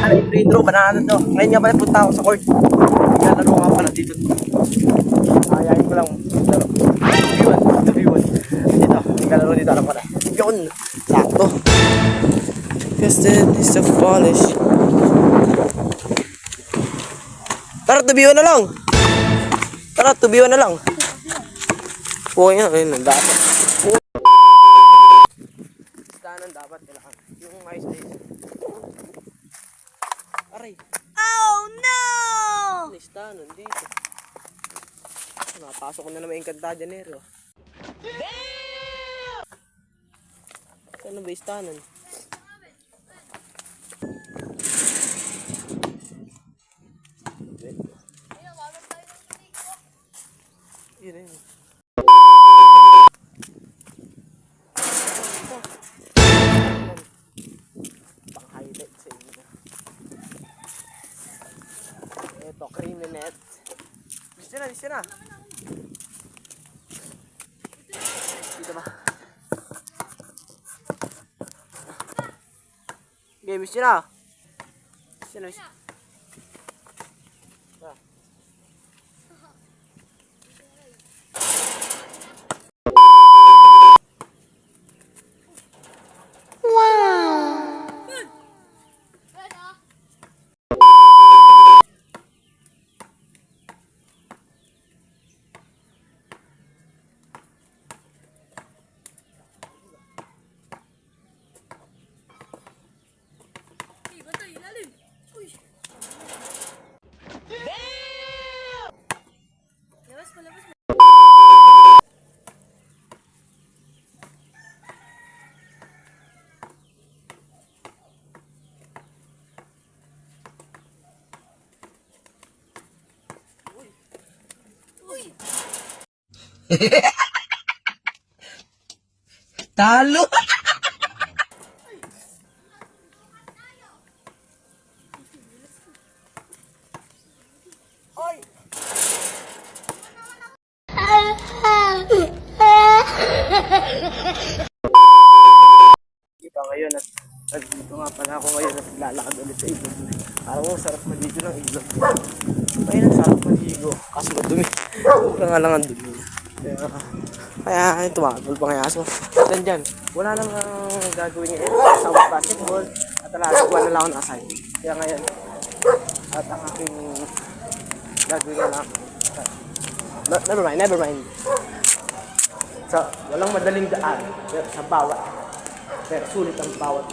Free throw, banana to. Ngayon nga pala punta ako sa court. Naglalaro nga pala dito. Ayayin ko lang laro. 2v1. Dito, naglalaro dito. Alam ko na. Yun! Sakto. Tested is so foolish. Tara, 2v1 na lang. Tara, 2v1 na lang. Okay nga, ayun, dapat. Listahanan dapat, kailangan. Yung ice days. Aray. Oh no! Listahanan dito. Napasok ko na naman yung kanta Janero. Saan na ba listahanan? Yun yun. Pang-highlight sa inyo na. Ito, creamy net. Gusto na. Dito ba? Okay, gusto na. Gusto na. Talo! Oy! Kita ngayon at dito nga pala ako ngayon at lalakad ulit sa ilog. Parang mo sarap maligo ng ilog. Ayun ang sarap maligo. Kaso madumi. Huwag nga lang ang dumi. Kaya tumatol pa kaya aso. Then dyan, wala namang gagawin ngayon sa basketball at lalagawa na lang ako ng assignment. Kaya ngayon, at ang aking gagawin na lang. Never mind. So, walang madaling daan pero sa bawat. Pero sulit ang bawat